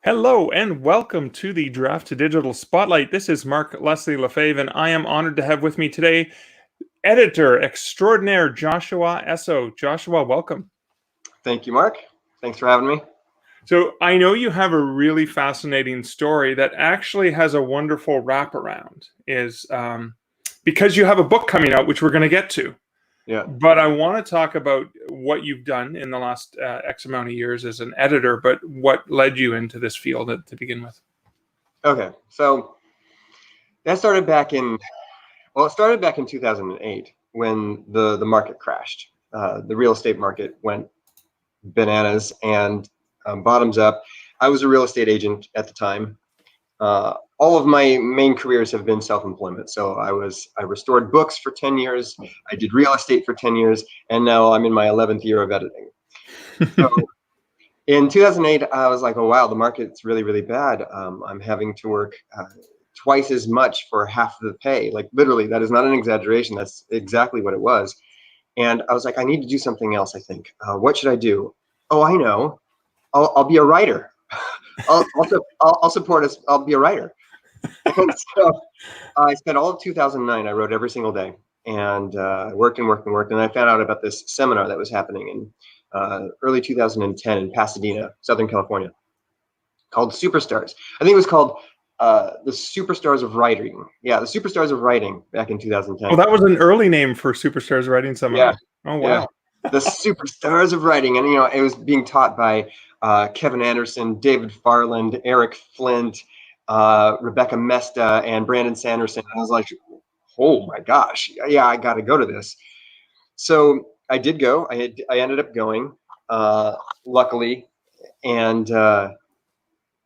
Hello and welcome to the Draft to Digital Spotlight. This is Mark Leslie Lefebvre, and I am honored to have with me today editor extraordinaire Joshua Essoe. Joshua, welcome. Thank you, Mark. Thanks for having me. So I know you have a really fascinating story that actually has a wonderful wraparound. Because you have a book coming out, which we're going to get to. Yeah. But I want to talk about what you've done in the last X amount of years as an editor, but what led you into this field to begin with. Okay, so that started back in 2008 when the market crashed. The real estate market went bananas and bottoms up. I was a real estate agent at the time. All of my main careers have been self-employment. So I restored books for 10 years. I did real estate for 10 years, and now I'm in my 11th year of editing. So in 2008, I was like, oh, wow, the market's really, really bad. I'm having to work twice as much for half the pay. Like, literally, that is not an exaggeration. That's exactly what it was. And I was like, I need to do something else, I think. What should I do? Oh, I know. I'll be a writer. I'll support us. I'll be a writer. And so I spent all of 2009. I wrote every single day and worked and worked and worked. And I found out about this seminar that was happening in early 2010 in Pasadena, Southern California, called Superstars. I think it was called the Superstars of Writing. Yeah, the Superstars of Writing back in 2010. Oh, that was an early name for Superstars Writing Seminar. Yeah. Oh, wow. Yeah. The Superstars of Writing. And, it was being taught by Kevin Anderson, David Farland, Eric Flint, Rebecca Mesta, and Brandon Sanderson. And I was like, oh my gosh, yeah, I got to go to this. So I did go. I ended up going, luckily, and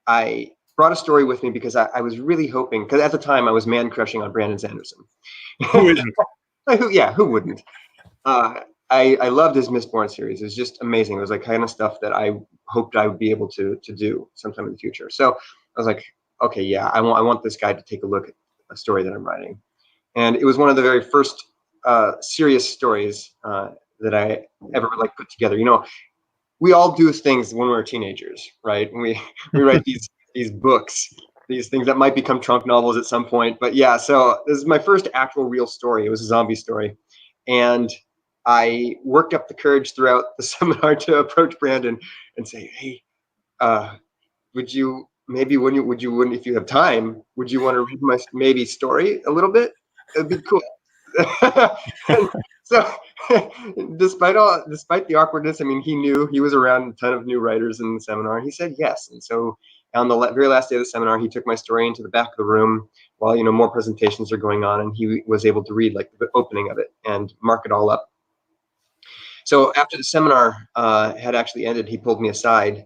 I brought a story with me because I was really hoping, because at the time I was man crushing on Brandon Sanderson. Who isn't? Who wouldn't? I loved his Mistborn series. It was just amazing. It was like kind of stuff that I hoped I would be able to do sometime in the future. So I was like, okay, yeah, I want this guy to take a look at a story that I'm writing. And it was one of the very first serious stories that I ever put together. We all do things when we're teenagers, right? And we write these books, these things that might become trunk novels at some point. But yeah, so this is my first actual real story. It was a zombie story. And I worked up the courage throughout the seminar to approach Brandon and say, hey, would you if you have time, would you want to read my maybe story a little bit? It'd be cool. So despite the awkwardness, I mean, he was around a ton of new writers in the seminar. He said yes. And so on the very last day of the seminar, he took my story into the back of the room while, more presentations are going on. And he was able to read the opening of it and mark it all up. So after the seminar had actually ended, he pulled me aside.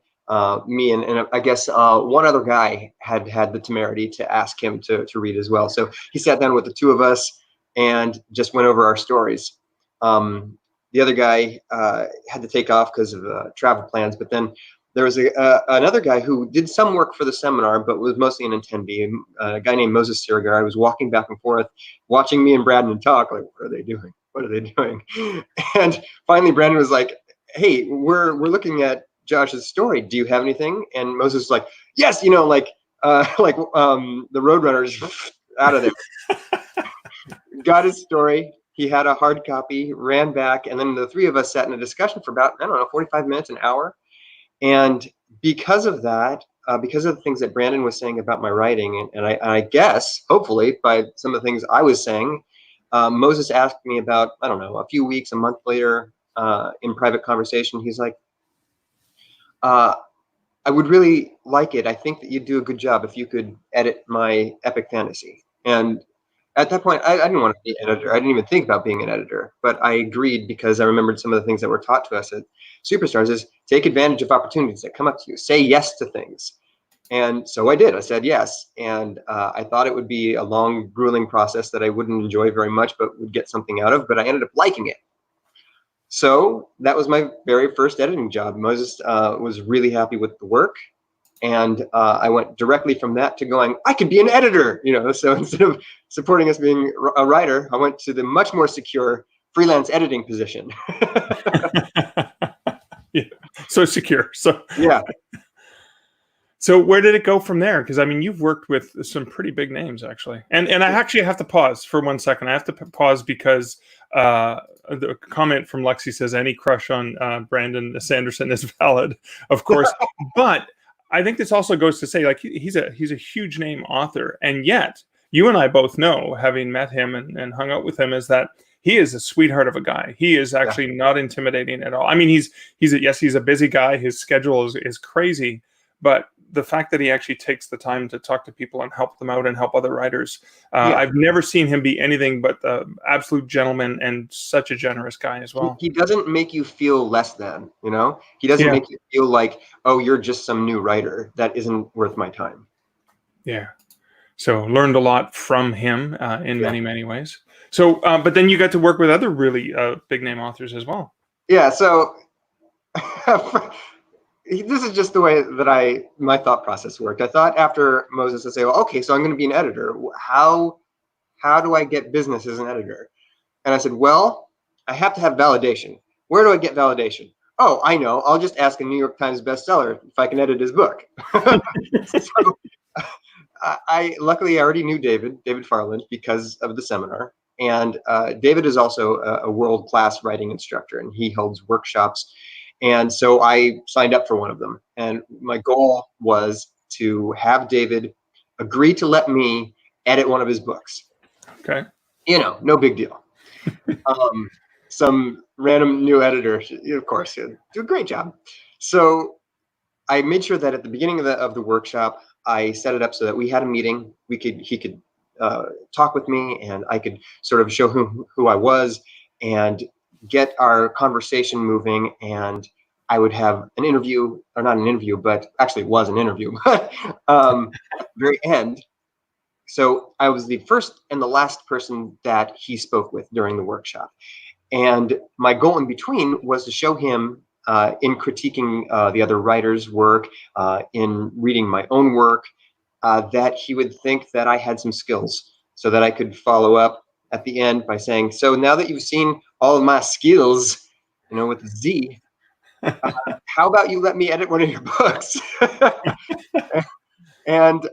Me and I guess one other guy had the temerity to ask him to read as well. So he sat down with the two of us and just went over our stories. The other guy had to take off because of travel plans, but then there was another guy who did some work for the seminar, but was mostly an attendee, a guy named Moses Sirigar. I was walking back and forth, watching me and Brandon talk, like, what are they doing? What are they doing? And finally, Brandon was like, hey, we're looking at Josh's story. Do you have anything? And Moses was like, yes, the Roadrunners out of there. Got his story. He had a hard copy, ran back, and then the three of us sat in a discussion for about, 45 minutes, an hour. And because of that, because of the things that Brandon was saying about my writing, and I guess, hopefully, by some of the things I was saying, Moses asked me about, a few weeks, a month later, in private conversation, he's like, I would really like it. I think that you'd do a good job if you could edit my epic fantasy. And at that point, I didn't want to be an editor. I didn't even think about being an editor, but I agreed because I remembered some of the things that were taught to us at Superstars is take advantage of opportunities that come up to you. Say yes to things. And so I did. I said yes. And I thought it would be a long, grueling process that I wouldn't enjoy very much, but would get something out of. But I ended up liking it. So that was my very first editing job. Moses was really happy with the work. And I went directly from that to going, I could be an editor, So instead of supporting us being a writer, I went to the much more secure freelance editing position. Yeah. So secure. So yeah. So where did it go from there? Because I mean, you've worked with some pretty big names, actually. And I actually have to pause for 1 second. I have to pause because the comment from Lexi says any crush on Brandon Sanderson is valid, of course. But I think this also goes to say, like, he's a huge name author, and yet you and I both know, having met him and hung out with him, is that he is a sweetheart of a guy. He is actually not intimidating at all. I mean, he's a busy guy. His schedule is crazy, but the fact that he actually takes the time to talk to people and help them out and help other writers. I've never seen him be anything but the absolute gentleman and such a generous guy as well. He doesn't make you feel less than, you know? He doesn't make you feel like, oh, you're just some new writer. That isn't worth my time. Yeah. So learned a lot from him in many, many ways. So, but then you got to work with other really big name authors as well. Yeah. So this is just the way that my thought process worked. I thought after Moses, I'd say, well, okay, so I'm going to be an editor. How do I get business as an editor? And I said, well, I have to have validation. Where do I get validation? Oh, I know. I'll just ask a New York Times bestseller if I can edit his book. So luckily I already knew David Farland, because of the seminar. And David is also a world-class writing instructor, and he holds workshops. And so I signed up for one of them. And my goal was to have David agree to let me edit one of his books. Okay. You know, no big deal. Some random new editor, of course, do a great job. So I made sure that at the beginning of the workshop, I set it up so that we had a meeting. He could talk with me, and I could sort of show him who I was and get our conversation moving. And I would have an interview, or not an interview, but actually it was an interview, but at the very end. So I was the first and the last person that he spoke with during the workshop. And my goal in between was to show him in critiquing the other writers' work, in reading my own work, that he would think that I had some skills, so that I could follow up at the end by saying, so now that you've seen all of my skills, you know, with the Z, how about you let me edit one of your books? And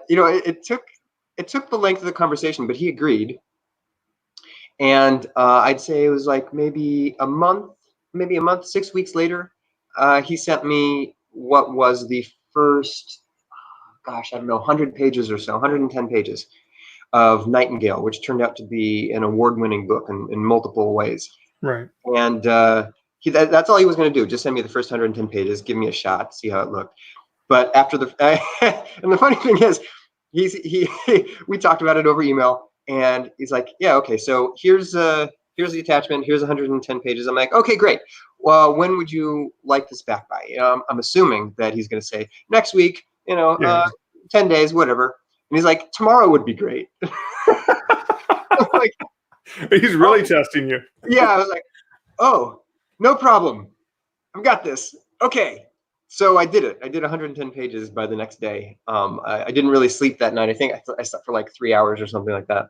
you know, it took the length of the conversation, but he agreed. And I'd say it was like maybe a month, 6 weeks later, he sent me what was the first, gosh, I don't know, 100 pages or so, 110 pages of Nightingale, which turned out to be an award-winning book in multiple ways. Right. And that's all he was going to do, just send me the first 110 pages, give me a shot, see how it looked. But after and the funny thing is, we talked about it over email, and he's like, yeah, okay, so here's the attachment, here's 110 pages. I'm like, okay, great. Well, when would you like this back by? I'm assuming that he's going to say next week, 10 days, whatever. And he's like, tomorrow would be great. Like, he's really testing you. Yeah, I was like, oh, no problem. I've got this. Okay. So I did it. I did 110 pages by the next day. I didn't really sleep that night. I think I slept for like 3 hours or something like that.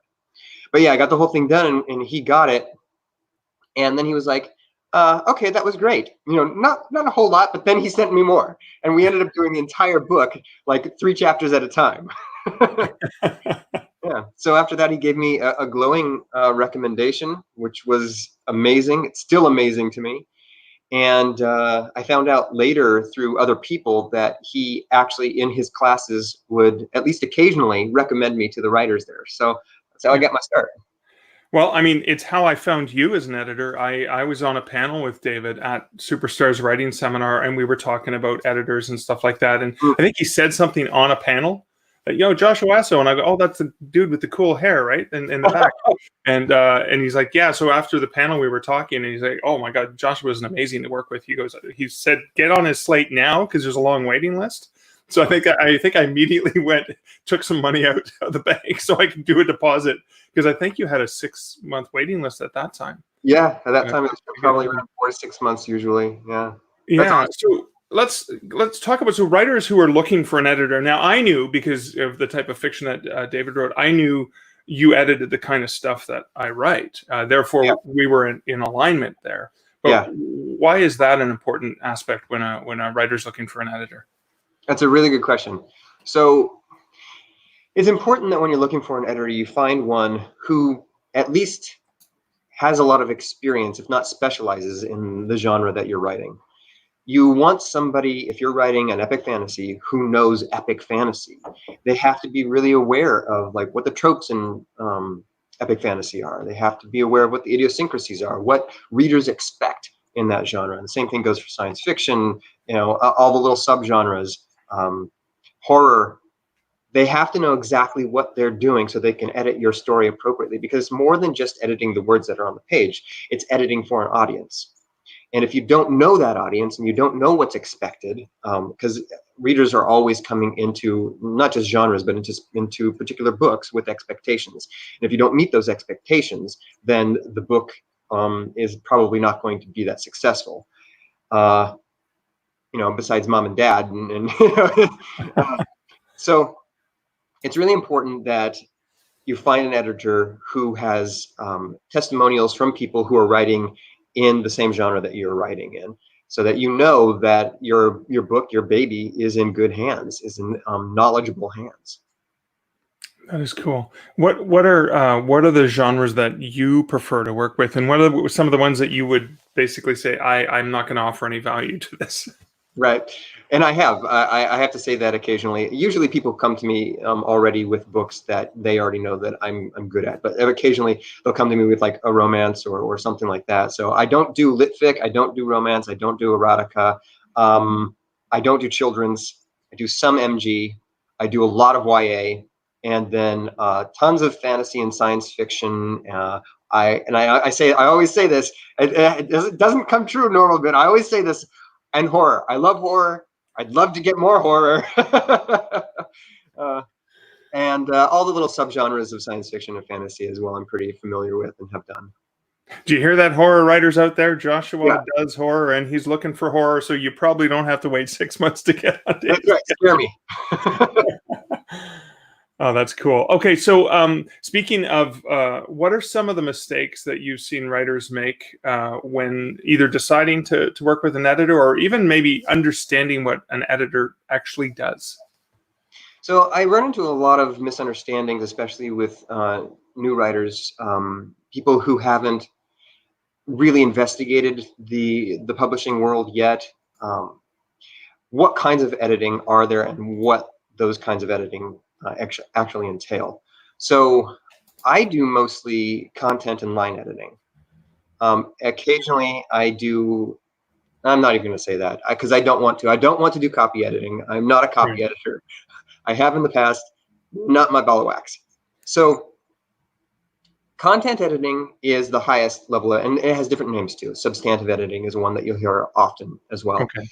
But yeah, I got the whole thing done, and he got it. And then he was like, okay, that was great. Not a whole lot, but then he sent me more. And we ended up doing the entire book, like 3 chapters at a time. Yeah. So after that, he gave me a glowing recommendation, which was amazing. It's still amazing to me. And I found out later through other people that he actually in his classes would at least occasionally recommend me to the writers there. So that's how I got my start. Well, I mean, it's how I found you as an editor. I was on a panel with David at Superstars Writing Seminar, and we were talking about editors and stuff like that. And I think he said something on a panel that, Joshua Essoe, and I go, oh, that's the dude with the cool hair, right? In the back. And he's like, yeah. So after the panel, we were talking, and he's like, oh my God, Joshua is amazing to work with. He said, get on his slate now, because there's a long waiting list. So I think I immediately took some money out of the bank so I could do a deposit, because I think you had a 6-month waiting list at that time. Yeah, at that time it was probably around 4 to 6 months usually. Yeah. Yeah. Awesome. So let's talk about writers who are looking for an editor. Now, I knew, because of the type of fiction that David wrote, I knew you edited the kind of stuff that I write. Therefore, we were in alignment there. But why is that an important aspect when a writer's looking for an editor? That's a really good question. So it's important that when you're looking for an editor, you find one who at least has a lot of experience, if not specializes in the genre that you're writing. You want somebody, if you're writing an epic fantasy, who knows epic fantasy. They have to be really aware of like what the tropes in epic fantasy are. They have to be aware of what the idiosyncrasies are, what readers expect in that genre. And the same thing goes for science fiction, all the little subgenres, horror. They have to know exactly what they're doing so they can edit your story appropriately, because it's more than just editing the words that are on the page. It's editing for an audience. And if you don't know that audience and you don't know what's expected, because readers are always coming into not just genres, but into particular books with expectations. And if you don't meet those expectations, then the book is probably not going to be that successful. Besides mom and dad, so it's really important that you find an editor who has testimonials from people who are writing in the same genre that you're writing in, so that you know that your book, your baby, is in good hands, is in knowledgeable hands. That is cool. What are the genres that you prefer to work with, and what are some of the ones that you would basically say I'm not going to offer any value to this? Right. And I have to say that occasionally. Usually people come to me already with books that they already know that I'm good at, but occasionally they'll come to me with like a romance or something like that. So I don't do lit fic, I don't do romance, I don't do erotica, I don't do children's, I do some MG, I do a lot of YA, and then tons of fantasy and science fiction. I always say this, it doesn't come true normally, but I always say this, and horror. I love horror. I'd love to get more horror. And all the little subgenres of science fiction and fantasy as well, I'm pretty familiar with and have done. Do you hear that, horror writers out there? Joshua Yeah. does horror, and he's looking for horror, so you probably don't have to wait 6 months to get on That's right. Scare me. Oh, that's cool. Okay, so speaking of, what are some of the mistakes that you've seen writers make when either deciding to work with an editor, or even maybe understanding what an editor actually does? So I run into a lot of misunderstandings, especially with new writers, people who haven't really investigated the publishing world yet. What kinds of editing are there, and what those kinds of editing actually entail? So I do mostly content and line editing. Occasionally I do, I'm not even going to say that because I don't want to. I don't want to do copy editing. I'm not a copy editor. I have in the past, not my ball of wax. So content editing is the highest level, and it has different names too. Substantive editing is one that you'll hear often as well. Okay.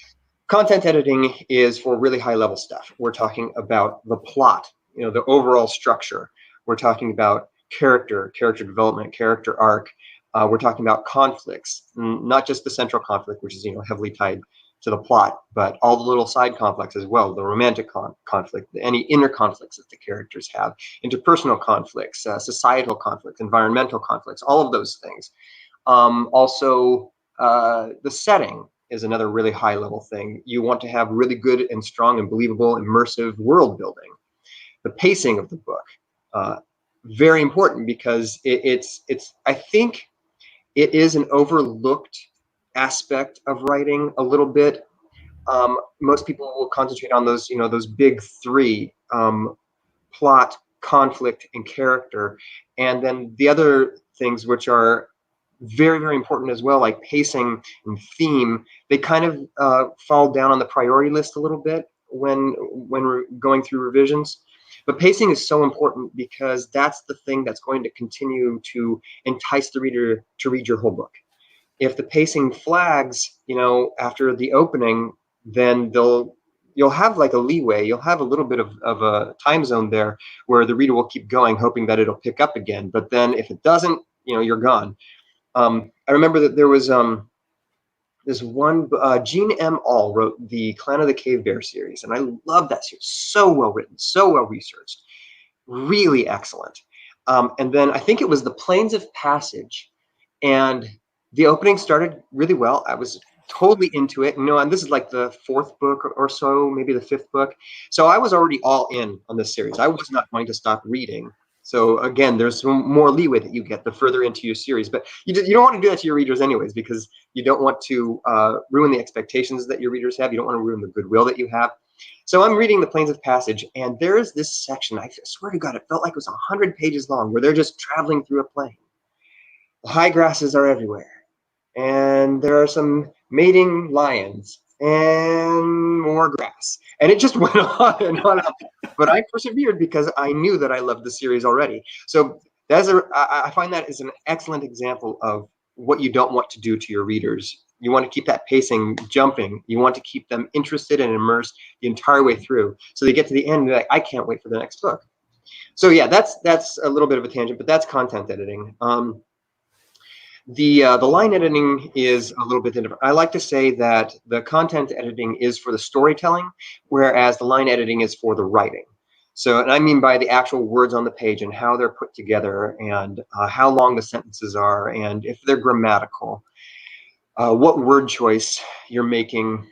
Content editing is for really high level stuff. We're talking about the plot, the overall structure. We're talking about character development, character arc. We're talking about conflicts, not just the central conflict, which is heavily tied to the plot, but all the little side conflicts as well, the romantic conflict, any inner conflicts that the characters have, interpersonal conflicts, societal conflicts, environmental conflicts, all of those things. Also, the setting is another really high level thing. You want to have really good and strong and believable immersive world building. The pacing of the book, very important, because it's I think it is an overlooked aspect of writing a little bit. Most people will concentrate on those those big three, plot, conflict, and character, and then the other things, which are very, very important as well, like pacing and theme, they kind of fall down on the priority list a little bit when we're going through revisions. But pacing is so important, because that's the thing that's going to continue to entice the reader to read your whole book. If the pacing flags, after the opening, then you'll have like a leeway. You'll have a little bit of a time zone there where the reader will keep going, hoping that it'll pick up again. But then if it doesn't, you're gone. I remember that there was this one, Gene M. All wrote the Clan of the Cave Bear series, and I love that series. So well written, so well researched, really excellent. And then I think it was the Plains of Passage, and the opening started really well. I was totally into it. And this is like the fourth book or so, maybe the fifth book. So I was already all in on this series. I was not going to stop reading. So again, there's some more leeway that you get the further into your series, but you don't want to do that to your readers anyways, because you don't want to ruin the expectations that your readers have. You don't want to ruin the goodwill that you have. So I'm reading The Plains of Passage, and there's this section, I swear to God, it felt like it was 100 pages long, where they're just traveling through a plain. The high grasses are everywhere, and there are some mating lions and more grass. And it just went on and on. But I persevered because I knew that I loved the series already. So I find that is an excellent example of what you don't want to do to your readers. You want to keep that pacing jumping. You want to keep them interested and immersed the entire way through. So they get to the end and they're like, I can't wait for the next book. So yeah, that's a little bit of a tangent, but that's content editing. The line editing is a little bit different. I like to say that the content editing is for the storytelling, whereas the line editing is for the writing. So, and I mean by the actual words on the page and how they're put together, and how long the sentences are, and if they're grammatical, what word choice you're making.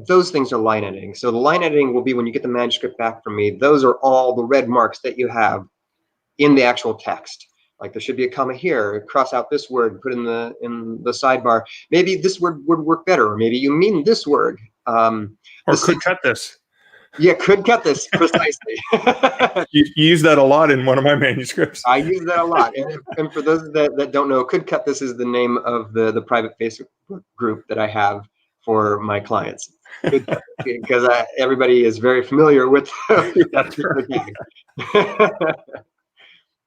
Those things are line editing. So the line editing will be when you get the manuscript back from me. Those are all the red marks that you have in the actual text. Like there should be a comma here, cross out this word, put in the sidebar. Maybe this word would work better, or maybe you mean this word. Or could cut this. Yeah, could cut this, precisely. You use that a lot in one of my manuscripts. I use that a lot. And for those that don't know, Could Cut This is the name of the private Facebook group that I have for my clients. Because everybody is very familiar with That's right.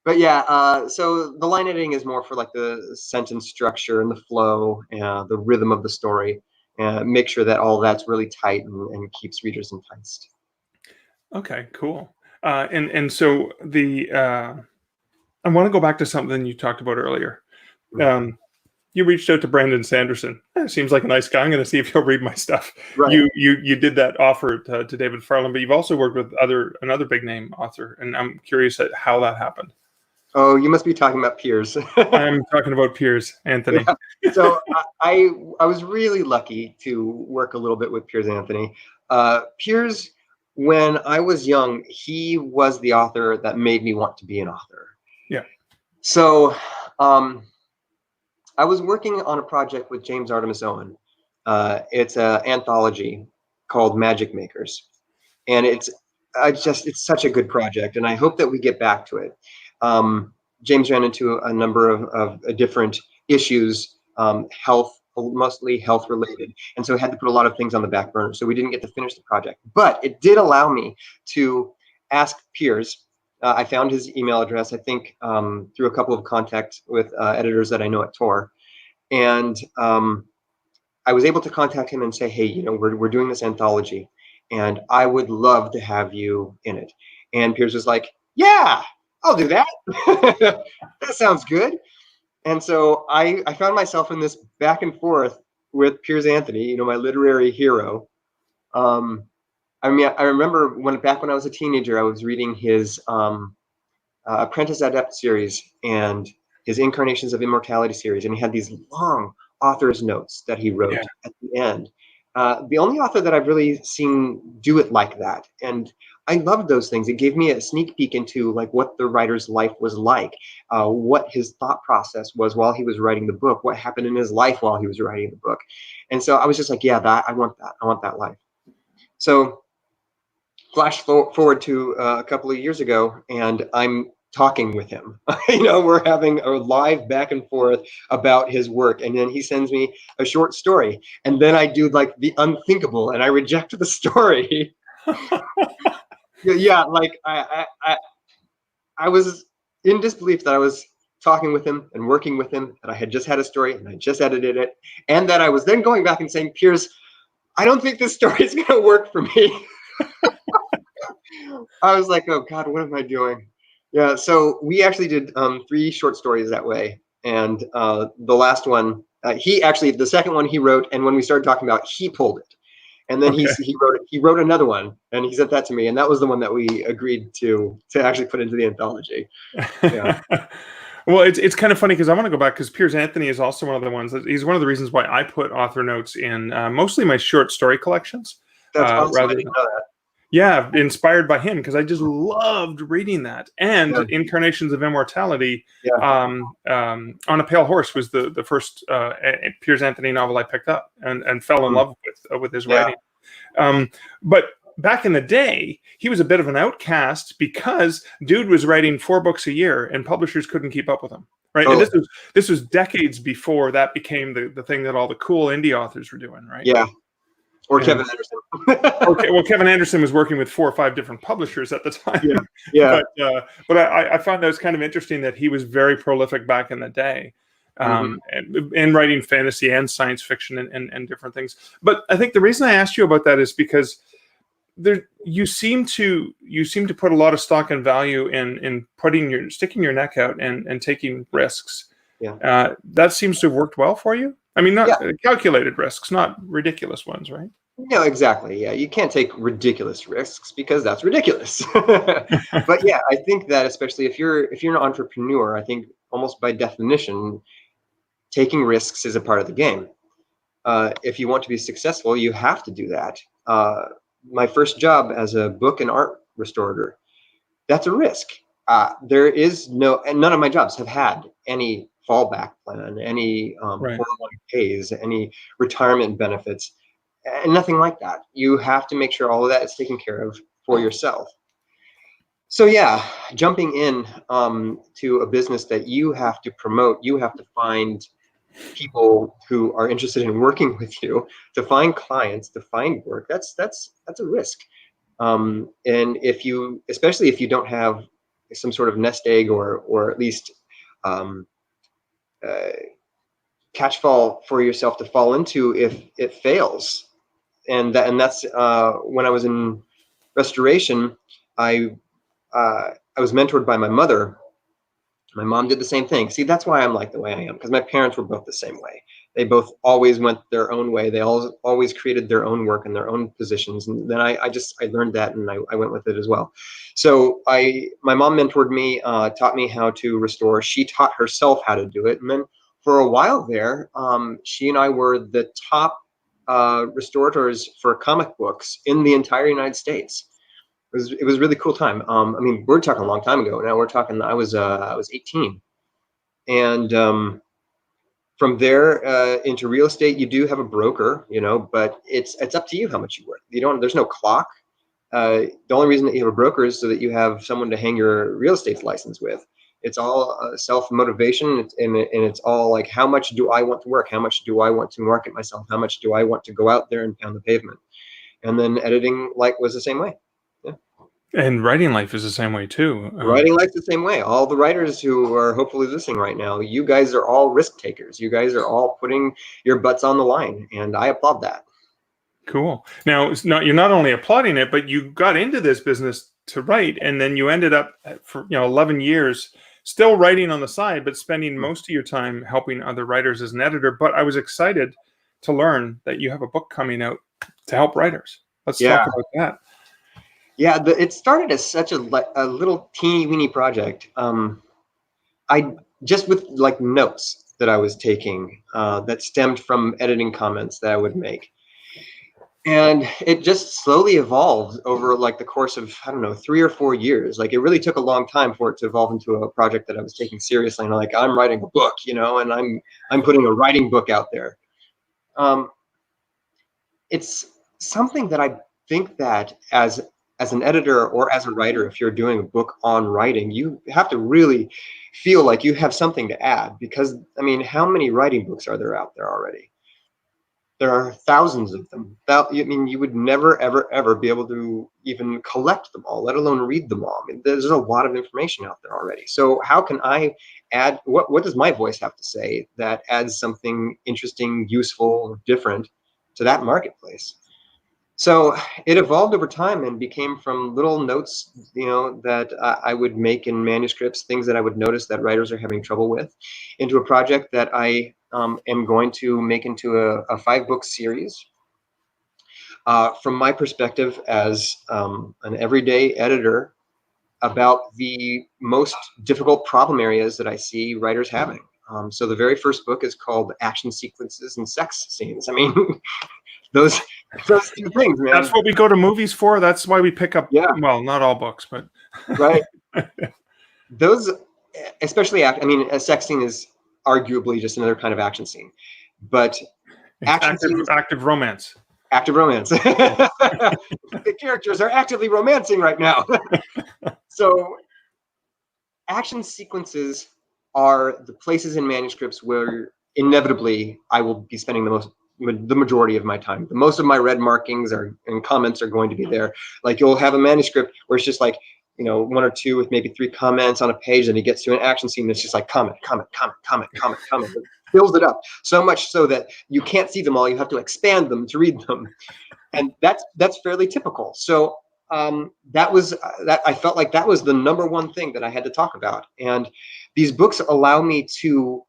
But yeah, so the line editing is more for like the sentence structure and the flow and the rhythm of the story, and make sure that all that's really tight and keeps readers enticed. Okay, cool. And so I want to go back to something you talked about earlier. You reached out to Brandon Sanderson. Seems like a nice guy. I'm going to see if he'll read my stuff. Right. You did that offer to David Farland, but you've also worked with another big name author, and I'm curious at how that happened. Oh, you must be talking about Piers. I'm talking about Piers Anthony. Yeah. So I was really lucky to work a little bit with Piers Anthony. Piers, when I was young, he was the author that made me want to be an author. Yeah. So I was working on a project with James Artemis Owen. It's an anthology called Magic Makers, and it's such a good project, and I hope that we get back to it. James ran into a number of different issues, mostly health related, and so had to put a lot of things on the back burner. So we didn't get to finish the project, but it did allow me to ask Piers. I found his email address, I think, through a couple of contacts with editors that I know at Tor, and I was able to contact him and say, hey, we're doing this anthology, and I would love to have you in it. And Piers was like, yeah, I'll do that. That sounds good. And so I found myself in this back and forth with Piers Anthony, my literary hero. I remember back when I was a teenager, I was reading his Apprentice Adept series and his Incarnations of Immortality series, and he had these long author's notes that he wrote at the end. The only author that I've really seen do it like that, and I loved those things. It gave me a sneak peek into like what the writer's life was like, what his thought process was while he was writing the book, what happened in his life while he was writing the book. And so I was just like, yeah, I want that. I want that life. So flash forward to a couple of years ago, and I'm talking with him. We're having a live back and forth about his work, and then he sends me a short story, and then I do like the unthinkable, and I reject the story. Yeah, like I was in disbelief that I was talking with him and working with him, that I had just had a story and I just edited it, and that I was then going back and saying, Piers, I don't think this story is going to work for me. I was like, oh God, what am I doing? Yeah, so we actually did 3 short stories that way, and the last one, the second one he wrote, and when we started talking about it, he pulled it. And then he wrote another one, and he sent that to me, and that was the one that we agreed to actually put into the anthology. Yeah. Well, it's kind of funny because I want to go back because Piers Anthony is also one of the ones he's one of the reasons why I put author notes in mostly my short story collections. That's awesome. I Rather didn't than, know that. yeah, inspired by him because I just loved reading that. And Yeah. Incarnations of Immortality, Yeah. On a Pale Horse was the first Piers Anthony novel I picked up and fell in love with his writing. But back in the day, he was a bit of an outcast because dude was writing 4 books a year and publishers couldn't keep up with him. Right. Oh. And this was decades before that became the thing that all the cool indie authors were doing. Right. Yeah. Or Kevin Anderson. Okay, well, Kevin Anderson was working with 4 or 5 different publishers at the time. Yeah. But I found that was kind of interesting that he was very prolific back in the day, and writing fantasy and science fiction and different things. But I think the reason I asked you about that is because you seem to put a lot of stock and value in sticking your neck out and taking risks. Yeah. That seems to have worked well for you. I mean, not calculated risks, not ridiculous ones, right? No, exactly. Yeah, you can't take ridiculous risks because that's ridiculous. But yeah, I think that especially if you're an entrepreneur, I think almost by definition, taking risks is a part of the game. If you want to be successful, you have to do that. My first job as a book and art restorer, that's a risk. There is and none of my jobs have had any fallback plan, any 401ks, any retirement benefits, and nothing like that. You have to make sure all of that is taken care of for yourself. So yeah, jumping in to a business that you have to promote, you have to find people who are interested in working with you, to clients, to find work. That's a risk. And especially if you don't have some sort of nest egg or at least catch fall for yourself to fall into if it fails. And that's when I was in restoration, I was mentored by my mother. My mom did the same thing. See, that's why I'm like the way I am, because my parents were both the same way. They both always went their own way. They always created their own work and their own positions. And then I learned that, and I went with it as well. So my mom mentored me, taught me how to restore. She taught herself how to do it. And then for a while there, she and I were the top restorators for comic books in the entire United States. It was a really cool time. I mean, we're talking a long time ago. Now we're talking. I was 18, and from there into real estate, you do have a broker, but it's up to you how much you work. There's no clock. The only reason that you have a broker is so that you have someone to hang your real estate license with. It's all self-motivation, and it's all like, how much do I want to work? How much do I want to market myself? How much do I want to go out there and pound the pavement? And then editing was the same way. Yeah. And writing life is the same way too. Writing life's the same way. All the writers who are hopefully listening right now, you guys are all risk takers. You guys are all putting your butts on the line, and I applaud that. Cool. Now, you're not only applauding it, but you got into this business to write, and then you ended up for 11 years still writing on the side, but spending most of your time helping other writers as an editor. But I was excited to learn that you have a book coming out to help writers. Let's talk about that. Yeah, it started as such a little teeny weeny project. I just with like notes that I was taking that stemmed from editing comments that I would make. And it just slowly evolved over like the course of, I don't know, 3 or 4 years. Like, it really took a long time for it to evolve into a project that I was taking seriously. And like, I'm writing a book, and I'm putting a writing book out there. It's something that I think that as an editor or as a writer, if you're doing a book on writing, you have to really feel like you have something to add, because I mean, how many writing books are there out there already? There are thousands of them. I mean, you would never, ever, ever be able to even collect them all, let alone read them all. I mean, there's a lot of information out there already. So how can I add, what does my voice have to say that adds something interesting, useful, different to that marketplace? So it evolved over time and became from little notes, that I would make in manuscripts, things that I would notice that writers are having trouble with, into a project that I am going to make into a 5-book series. From my perspective as an everyday editor about the most difficult problem areas that I see writers having. So the very first book is called Action Sequences and Sex Scenes. I mean, those two things, man. That's what we go to movies for. That's why we pick up. Yeah. Well, not all books, but Right. Those, especially, I mean, a sex scene is arguably just another kind of action scene, but active romance. Active romance. The characters are actively romancing right now. So action sequences are the places in manuscripts where inevitably I will be spending the majority of my time. The most of my red markings and comments are going to be there. Like you'll have a manuscript where it's just like, you know, 1 or 2 with maybe 3 comments on a page, and he gets to an action scene that's just like comment. It fills it up so much so that you can't see them all. You have to expand them to read them, and that's fairly typical. So that was that I felt like that was the #1 thing that I had to talk about. And these books allow me to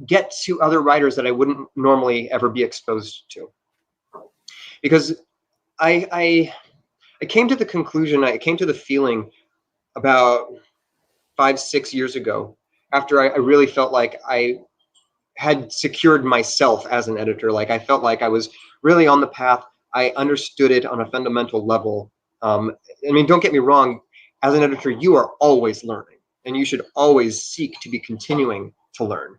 get to other writers that I wouldn't normally ever be exposed to, because I came to the conclusion, I came to the feeling about 5-6 years ago, after I really felt like I had secured myself as an editor. Like I felt like I was really on the path. I understood it on a fundamental level. I mean, don't get me wrong, as an editor, you are always learning, and you should always seek to be continuing to learn.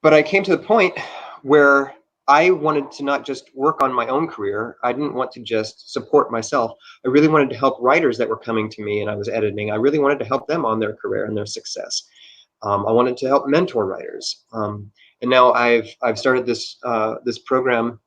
But I came to the point where I wanted to not just work on my own career. I didn't want to just support myself. I really wanted to help writers that were coming to me and I was editing. I really wanted to help them on their career and their success. I wanted to help mentor writers. And now I've started this program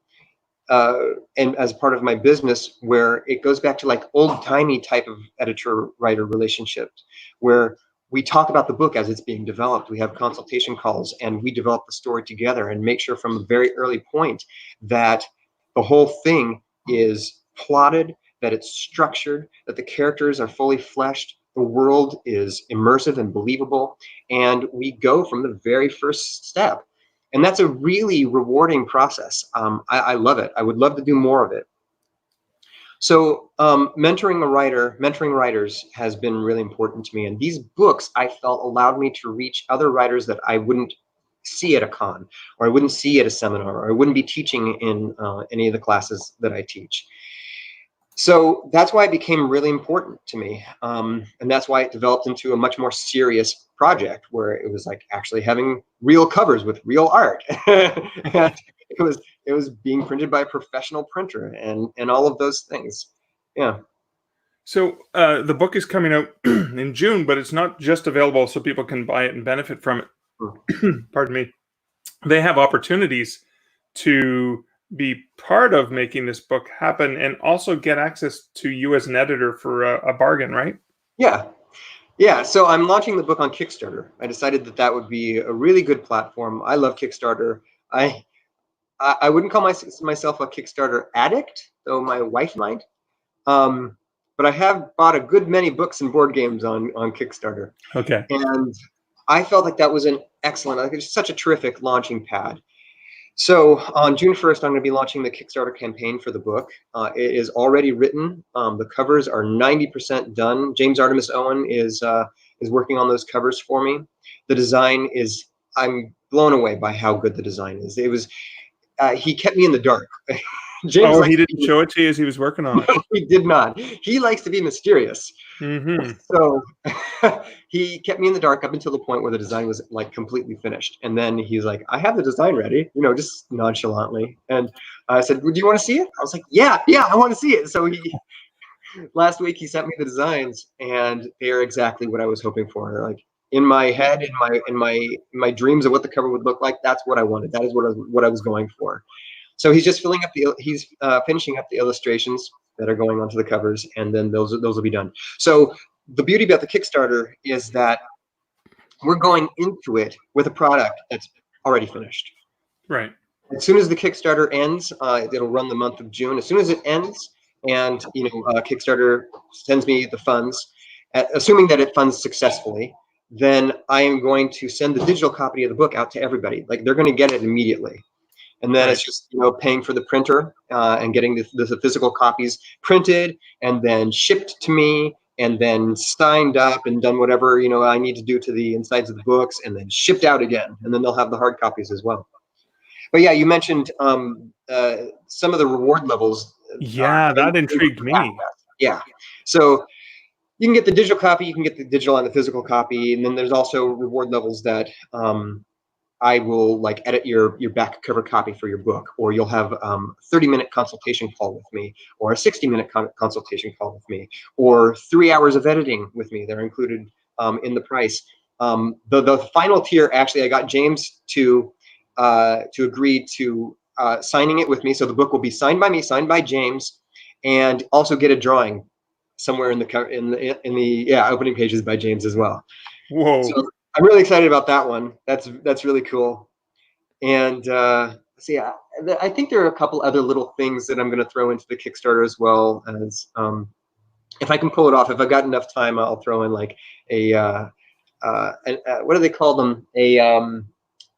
and as part of my business, where it goes back to like old-timey type of editor-writer relationships, where we talk about the book as it's being developed. We have consultation calls and we develop the story together and make sure from a very early point that the whole thing is plotted, that it's structured, that the characters are fully fleshed, the world is immersive and believable, and we go from the very first step. And that's a really rewarding process. I love it. I would love to do more of it. So mentoring writers has been really important to me. And these books, I felt, allowed me to reach other writers that I wouldn't see at a con, or I wouldn't see at a seminar, or I wouldn't be teaching in any of the classes that I teach. So that's why it became really important to me. And that's why it developed into a much more serious project, where it was like actually having real covers with real art. And it was being printed by a professional printer and all of those things. Yeah. So the book is coming out in June, but it's not just available so people can buy it and benefit from it. Pardon me. They have opportunities to be part of making this book happen and also get access to you as an editor for a bargain, right? Yeah. Yeah, so I'm launching the book on Kickstarter. I decided that that would be a really good platform. I love Kickstarter. I wouldn't call myself a Kickstarter addict, though my wife might. But I have bought a good many books and board games on Kickstarter. Okay. And I felt like that was an excellent, like it's such a terrific launching pad. So on June 1st, I'm going to be launching the Kickstarter campaign for the book. It is already written. The covers are 90% done. James Artemis Owen is working on those covers for me. The design is, I'm blown away by how good the design is. It was, he kept me in the dark. James he didn't show it to you as he was working on it? No, he did not. He likes to be mysterious. Mm-hmm. So he kept me in the dark up until the point where the design was like completely finished. And then he's like, I have the design ready, you know, just nonchalantly. And I said, do you want to see it? I was like, yeah, I want to see it. So last week he sent me the designs, and they're exactly what I was hoping for. Like in my head, in my dreams of what the cover would look like, that's what I wanted. That is what I was going for. So he's just finishing up the illustrations that are going onto the covers, and then those will be done. So the beauty about the Kickstarter is that we're going into it with a product that's already finished. Right. As soon as the Kickstarter ends, it'll run the month of June. As soon as it ends, and Kickstarter sends me the funds, assuming that it funds successfully, then I am going to send the digital copy of the book out to everybody. Like they're going to get it immediately. And then it's just paying for the printer and getting the physical copies printed and then shipped to me and then signed up and done whatever, I need to do to the insides of the books, and then shipped out again. And then they'll have the hard copies as well. But yeah, you mentioned some of the reward levels. Yeah, that intrigued me. Yeah. So you can get the digital copy, you can get the digital and the physical copy, and then there's also reward levels that I will like edit your back cover copy for your book, or you'll have a 30-minute consultation call with me, or a 60-minute consultation call with me, or 3 hours of editing with me. They're included in the price. The final tier, actually, I got James to agree to signing it with me. So the book will be signed by me, signed by James, and also get a drawing somewhere in the opening pages by James as well. Whoa. So I'm really excited about that one. That's really cool. And so yeah, I think there are a couple other little things that I'm going to throw into the Kickstarter as well. As if I can pull it off, if I've got enough time, I'll throw in like what do they call them? A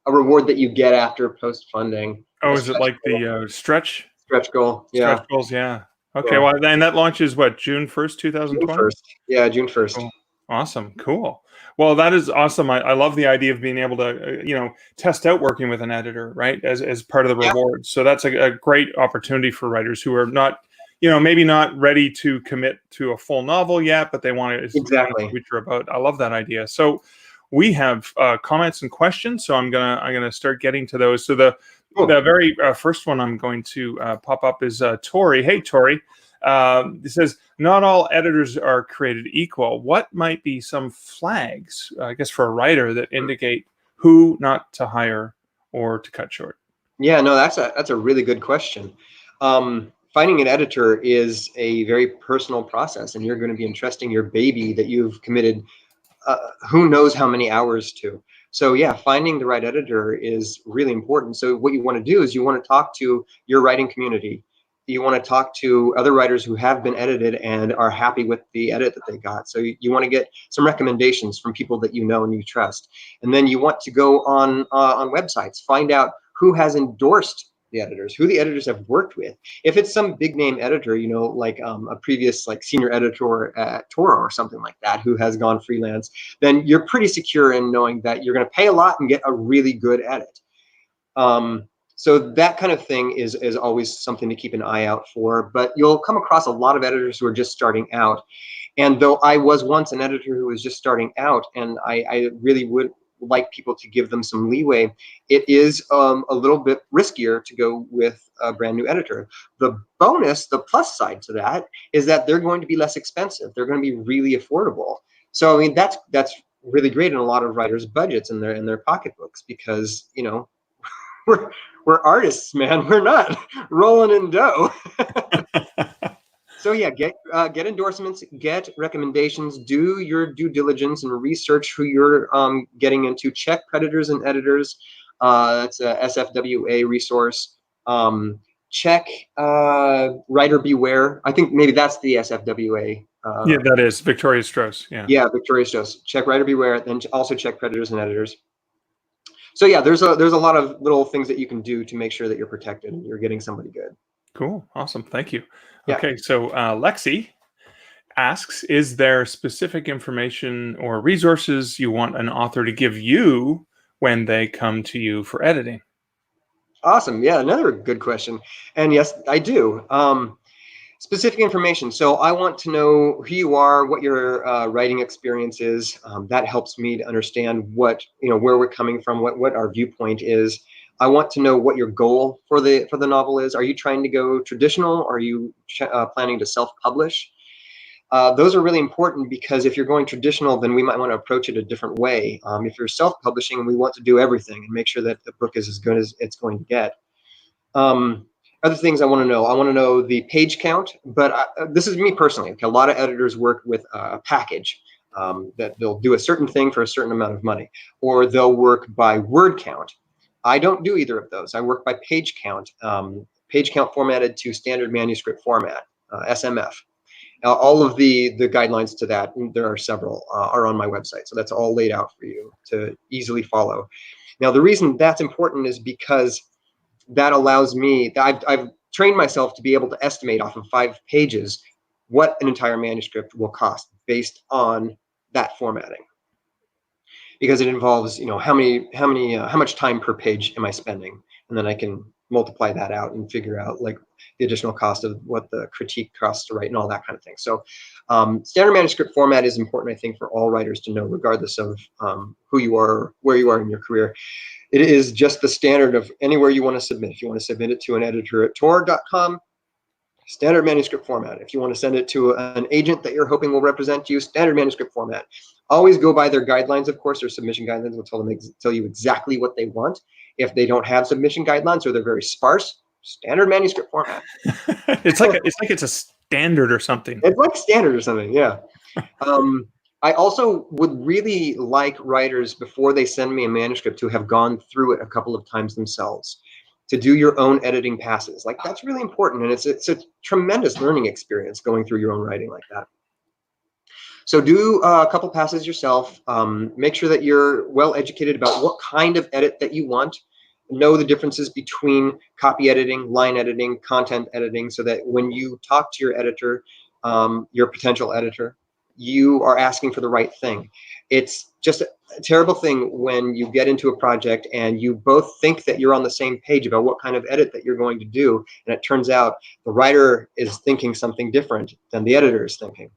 reward that you get after post funding. Oh, is it like the stretch goal? Yeah. Stretch goals, yeah. Okay, well, and that launches what, June 1st, 2020? June 1st. Yeah, June 1st. Cool. Awesome, cool. Well, that is awesome. I love the idea of being able to, test out working with an editor, right, as part of the rewards. So that's a great opportunity for writers who are not, maybe not ready to commit to a full novel yet, but they want to exactly future about. I love that idea. So we have comments and questions, so I'm gonna start getting to those. So the very first one I'm going to pop up is Tori. Hey, Tori. It says, not all editors are created equal. What might be some flags, I guess, for a writer that indicate who not to hire or to cut short? Yeah, no, that's a really good question. Finding an editor is a very personal process, and you're going to be entrusting your baby that you've committed who knows how many hours to. So yeah, finding the right editor is really important. So what you want to do is you want to talk to your writing community. You want to talk to other writers who have been edited and are happy with the edit that they got. So you want to get some recommendations from people that you know and you trust. And then you want to go on websites, find out who has endorsed the editors, who the editors have worked with. If it's some big name editor, like a previous like senior editor at Toro or something like that, who has gone freelance, then you're pretty secure in knowing that you're going to pay a lot and get a really good edit. So that kind of thing is always something to keep an eye out for. But you'll come across a lot of editors who are just starting out. And though I was once an editor who was just starting out, and I really would like people to give them some leeway, it is a little bit riskier to go with a brand new editor. The bonus, the plus side to that, is that they're going to be less expensive. They're going to be really affordable. So I mean, that's really great in a lot of writers' budgets and their pocketbooks, because we're artists, man. We're not rolling in dough. So yeah, get endorsements, get recommendations, do your due diligence and research who you're getting into. Check creditors and editors. That's a SFWA resource. Check Writer Beware. I think maybe that's the SFWA. Yeah, that is Victoria Strauss. Yeah. Yeah, Victoria Strauss. Check Writer Beware, then also check creditors and editors. So yeah, there's a lot of little things that you can do to make sure that you're protected and you're getting somebody good. Cool. Awesome. Thank you. Yeah. Okay. So Lexi asks, is there specific information or resources you want an author to give you when they come to you for editing? Awesome. Yeah, another good question. And yes, I do. Specific information. So I want to know who you are, what your writing experience is. That helps me to understand where we're coming from, what our viewpoint is. I want to know what your goal for the novel is. Are you trying to go traditional? Are you planning to self-publish? Those are really important, because if you're going traditional, then we might want to approach it a different way. If you're self-publishing, we want to do everything and make sure that the book is as good as it's going to get. Other things I want to know the page count, but this is me personally. Okay, a lot of editors work with a package that they'll do a certain thing for a certain amount of money, or they'll work by word count. I don't do either of those. I work by page count formatted to standard manuscript format, SMF. All of the guidelines to that, there are several, are on my website. So that's all laid out for you to easily follow. Now, the reason that's important is because that allows me, I've trained myself to be able to estimate off of 5 pages what an entire manuscript will cost based on that formatting, because it involves, how much time per page am I spending, and then I can multiply that out and figure out like the additional cost of what the critique costs to write and all that kind of thing. So standard manuscript format is important, I think, for all writers to know, regardless of who you are, where you are in your career. It is just the standard of anywhere you want to submit. If you want to submit it to an editor at Tor.com, standard manuscript format. If you want to send it to an agent that you're hoping will represent you, standard manuscript format. Always go by their guidelines, of course. Their submission guidelines will tell you exactly what they want. If they don't have submission guidelines or they're very sparse, standard manuscript format. It's like it's a standard or something. It's like standard or something, yeah. I also would really like writers, before they send me a manuscript, to have gone through it a couple of times themselves, to do your own editing passes. Like, that's really important, and it's a tremendous learning experience going through your own writing like that. So do a couple passes yourself. Make sure that you're well educated about what kind of edit that you want. Know the differences between copy editing, line editing, content editing, so that when you talk to your editor, your potential editor, you are asking for the right thing. It's just a terrible thing when you get into a project and you both think that you're on the same page about what kind of edit that you're going to do, and it turns out the writer is thinking something different than the editor is thinking.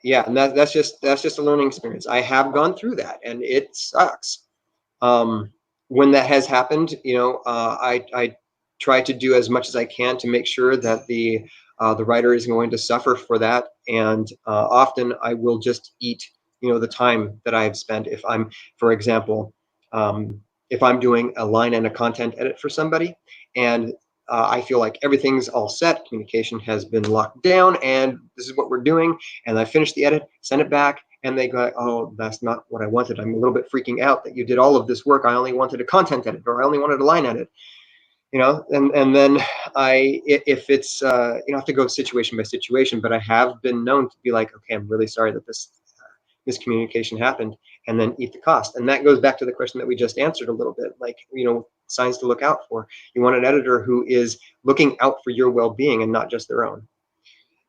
Yeah, and that's just a learning experience. I have gone through that, and it sucks. When that has happened, I try to do as much as I can to make sure that the writer is going to suffer for that, and often I will just eat, the time that I've spent. If I'm, for example, if I'm doing a line and a content edit for somebody, and I feel like everything's all set, communication has been locked down, and this is what we're doing, and I finish the edit, send it back, and they go, oh, that's not what I wanted. I'm a little bit freaking out that you did all of this work. I only wanted a content edit, or I only wanted a line edit. And then if it's, have to go situation by situation, but I have been known to be like, okay, I'm really sorry that this miscommunication happened, and then eat the cost. And that goes back to the question that we just answered a little bit, like, signs to look out for. You want an editor who is looking out for your well-being and not just their own.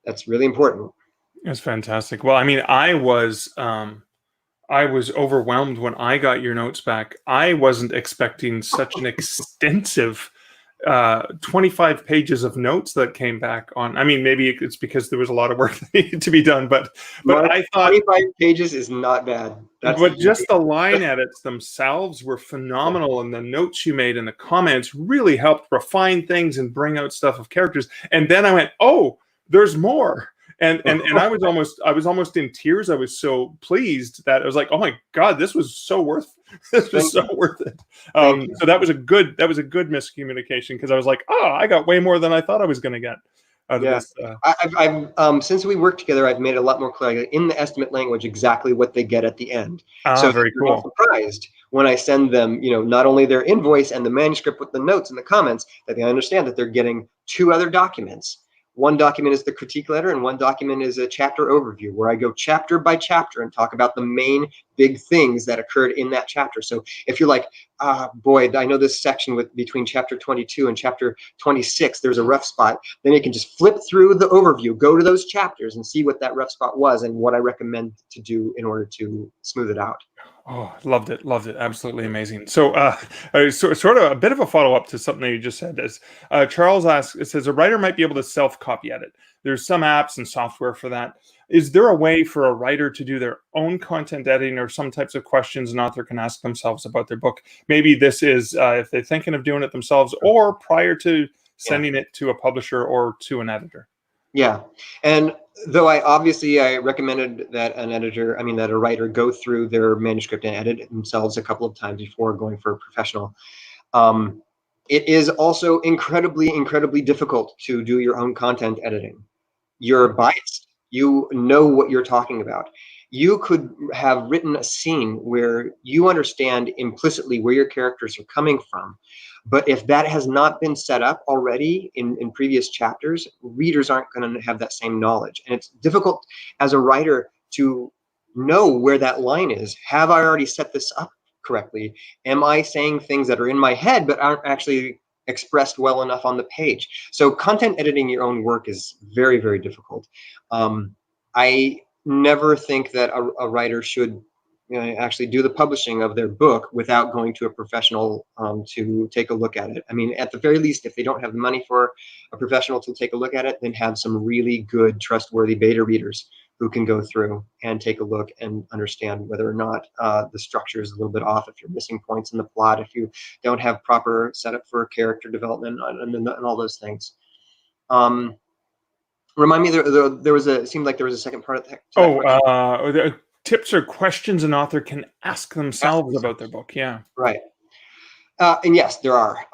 That's really important. That's fantastic. Well, I mean, I was overwhelmed when I got your notes back. I wasn't expecting such an extensive 25 pages of notes that came back on. I mean, maybe it's because there was a lot of work that needed to be done, but I thought 25 pages is not bad. But just the line edits themselves were phenomenal, and the notes you made and the comments really helped refine things and bring out stuff of characters. And then I went, oh, there's more. And I was almost in tears. I was so pleased that I was like, oh my God, this was so worth it. So that was a good miscommunication, because I was like, oh, I got way more than I thought I was going to get out of this. I've since we worked together, I've made a lot more clear in the estimate language exactly what they get at the end. So very cool. Not surprised when I send them, not only their invoice and the manuscript with the notes and the comments, that they understand that they're getting two other documents. One document is the critique letter, and one document is a chapter overview, where I go chapter by chapter and talk about the main big things that occurred in that chapter. So if you're like, boy, I know this section between chapter 22 and chapter 26, there's a rough spot, then you can just flip through the overview, go to those chapters, and see what that rough spot was and what I recommend to do in order to smooth it out. Oh, loved it. Absolutely amazing. So, sort of a bit of a follow-up to something that you just said is, Charles asks, it says, a writer might be able to self-copy edit. There's some apps and software for that. Is there a way for a writer to do their own content editing, or some types of questions an author can ask themselves about their book? Maybe this is if they're thinking of doing it themselves, or prior to sending it to a publisher or to an editor. Yeah, and though I recommended that a writer go through their manuscript and edit it themselves a couple of times before going for a professional. It is also incredibly, incredibly difficult to do your own content editing. You're biased. You know what you're talking about. You could have written a scene where you understand implicitly where your characters are coming from. But if that has not been set up already in previous chapters, readers aren't going to have that same knowledge. And it's difficult as a writer to know where that line is. Have I already set this up correctly? Am I saying things that are in my head but aren't actually expressed well enough on the page. So content editing your own work is very, very difficult. I never think that a writer should actually do the publishing of their book without going to a professional to take a look at it. I mean, at the very least, if they don't have the money for a professional to take a look at it, then have some really good, trustworthy beta readers who can go through and take a look and understand whether or not the structure is a little bit off, if you're missing points in the plot, if you don't have proper setup for character development, and all those things. Remind me, there was it seemed like there was a second part of that. The tips or questions an author can ask themselves about their book. Yeah. Right. And yes, there are.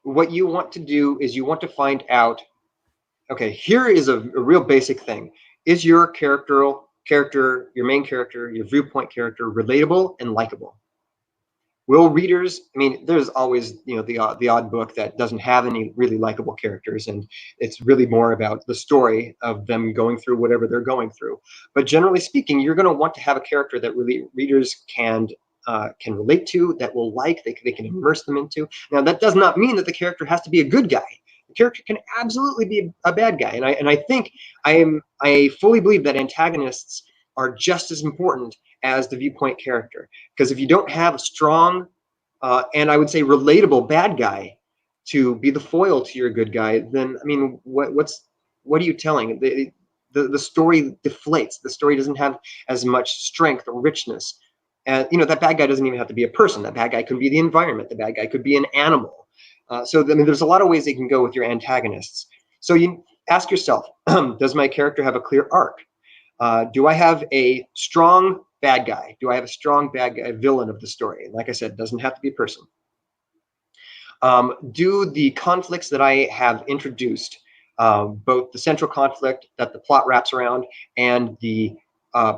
What you want to do is you want to find out, okay, here is a real basic thing. Is your character, your main character, your viewpoint character, relatable and likable? Will readers, I mean, there's always, the odd book that doesn't have any really likable characters, and it's really more about the story of them going through whatever they're going through. But generally speaking, you're going to want to have a character that really readers can relate to, that will like, they can immerse them into. Now, that does not mean that the character has to be a good guy. The character can absolutely be a bad guy, and I think I fully believe that antagonists are just as important as the viewpoint character, because if you don't have a strong and I would say relatable bad guy to be the foil to your good guy, then I mean, what are you telling? The story deflates. The story doesn't have as much strength or richness. And that bad guy doesn't even have to be a person. That bad guy could be the environment. The bad guy could be an animal. So I mean, there's a lot of ways they can go with your antagonists. So you ask yourself, does my character have a clear arc? Do I have a strong bad guy? Do I have a strong bad guy villain of the story? Like I said, it doesn't have to be a person. Do the conflicts that I have introduced, both the central conflict that the plot wraps around and the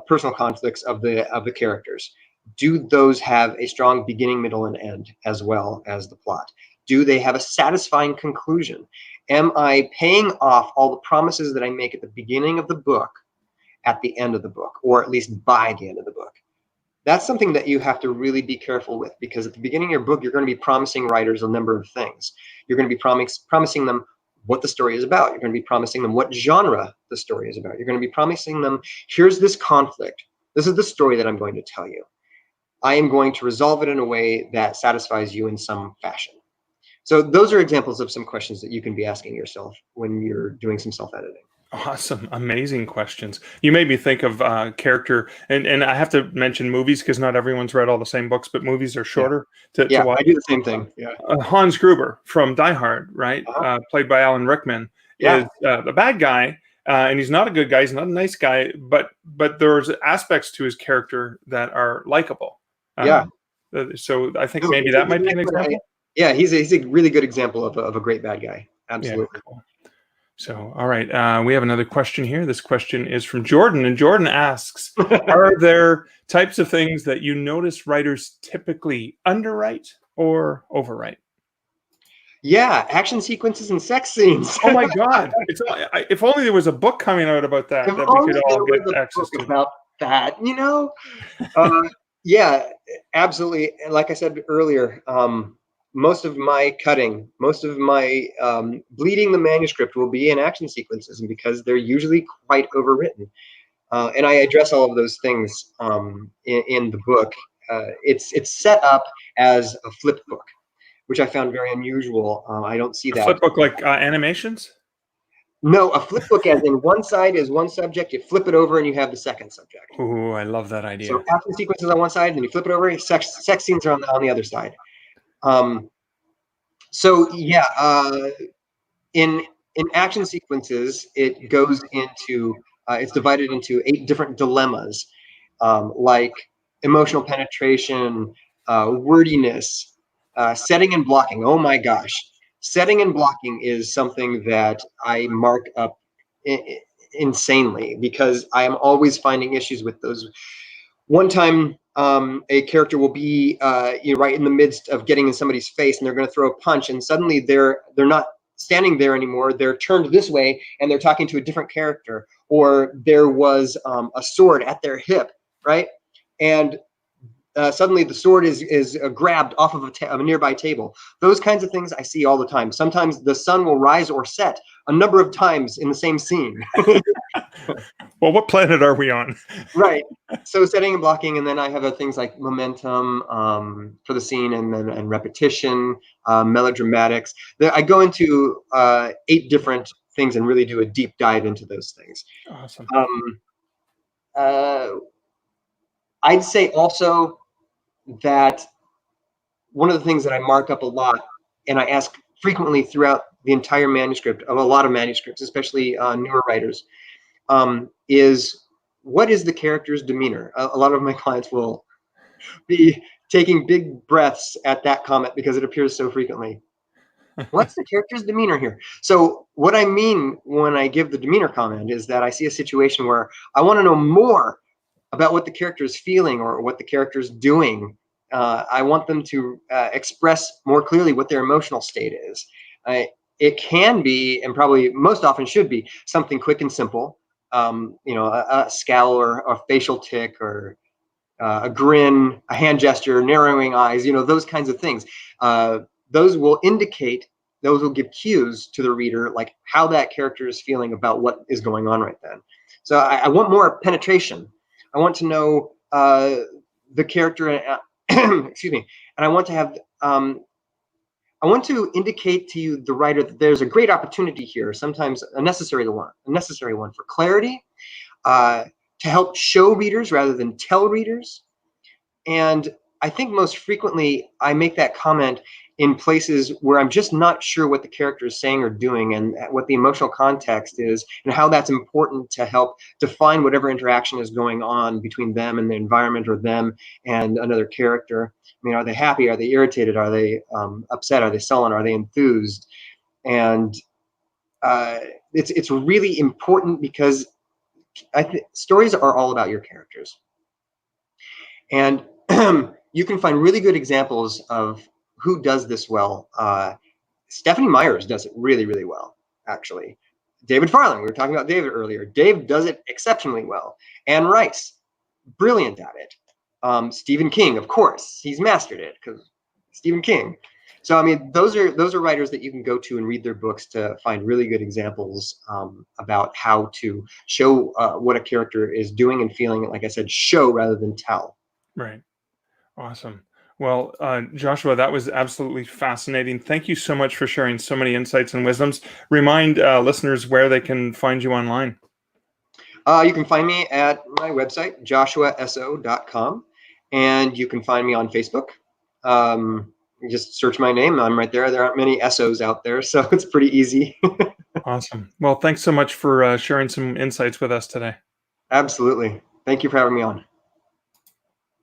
personal conflicts of the characters, do those have a strong beginning, middle, and end, as well as the plot? Do they have a satisfying conclusion? Am I paying off all the promises that I make at the beginning of the book at the end of the book, or at least by the end of the book? That's something that you have to really be careful with, because at the beginning of your book, you're going to be promising writers a number of things. You're going to be promising them what the story is about. You're going to be promising them what genre the story is about. You're going to be promising them, here's this conflict. This is the story that I'm going to tell you. I am going to resolve it in a way that satisfies you in some fashion. So those are examples of some questions that you can be asking yourself when you're doing some self-editing. Awesome. Amazing questions. You made me think of character, and I have to mention movies because not everyone's read all the same books, but movies are shorter to watch. I do the same thing. Yeah. Hans Gruber from Die Hard, right? Played by Alan Rickman, is the bad guy, and he's not a good guy. He's not a nice guy, but there's aspects to his character that are likable. So I think maybe that might be an example. Yeah, he's a really good example of a great bad guy. Absolutely. Yeah, cool. So, all right, we have another question here. This question is from Jordan, and Jordan asks, are there types of things that you notice writers typically underwrite or overwrite? Yeah, action sequences and sex scenes. Oh my God! If only there was a book coming out about that, that we could all get access to. About that, yeah, absolutely. And like I said earlier, most of my cutting, most of my bleeding the manuscript will be in action sequences, and because they're usually quite overwritten. And I address all of those things in the book. It's set up as a flip book, which I found very unusual. I don't see that. A flip book like animations? No, a flip book as in one side is one subject, you flip it over and you have the second subject. Ooh, I love that idea. So action sequences on one side, and then you flip it over, sex scenes are on the other side. So yeah, in action sequences, it goes into it's divided into 8 different dilemmas, like emotional penetration, wordiness, setting and blocking. Oh my gosh, setting and blocking is something that I mark up insanely, because I am always finding issues with those. One time, a character will be right in the midst of getting in somebody's face, and they're going to throw a punch, and suddenly they're not standing there anymore. They're turned this way, and they're talking to a different character. Or there was a sword at their hip, right? And suddenly the sword is grabbed off of a nearby table. Those kinds of things I see all the time. Sometimes the sun will rise or set a number of times in the same scene. Well, what planet are we on? Right. So setting and blocking, and then I have things like momentum for the scene, and repetition, melodramatics. I go into 8 different things and really do a deep dive into those things. Awesome. I'd say also that one of the things that I mark up a lot, and I ask frequently throughout the entire manuscript of a lot of manuscripts, especially newer writers, is what is the character's demeanor? A lot of my clients will be taking big breaths at that comment because it appears so frequently. What's the character's demeanor here? So what I mean when I give the demeanor comment is that I see a situation where I want to know more about what the character is feeling or what the character is doing. I want them to express more clearly what their emotional state is. It can be, and probably most often should be, something quick and simple. A scowl or a facial tic or a grin, a hand gesture, narrowing eyes, those kinds of things. Those will give cues to the reader, like how that character is feeling about what is going on right then. So I want more penetration. I want to know the character, excuse me, and I want to have, I want to indicate to you, the writer, that there's a great opportunity here, sometimes a necessary one for clarity, to help show readers rather than tell readers. And I think most frequently I make that comment in places where I'm just not sure what the character is saying or doing, and what the emotional context is, and how that's important to help define whatever interaction is going on between them and the environment, or them and another character. I mean, are they happy? Are they irritated? Are they upset? Are they sullen? Are they enthused? And it's really important, because stories are all about your characters. And you can find really good examples of who does this well. Stephanie Myers does it really, really well, actually. David Farland, we were talking about David earlier. Dave does it exceptionally well. Anne Rice, brilliant at it. Stephen King, of course, he's mastered it, because Stephen King. So I mean, those are writers that you can go to and read their books to find really good examples about how to show what a character is doing and feeling. Like I said, show rather than tell. Right. Awesome. Well, Joshua, that was absolutely fascinating. Thank you so much for sharing so many insights and wisdoms. Remind listeners where they can find you online. You can find me at my website, joshuaessoe.com, and you can find me on Facebook. You just search my name. I'm right there. There aren't many Essoes out there, so it's pretty easy. Awesome. Well, thanks so much for sharing some insights with us today. Absolutely. Thank you for having me on.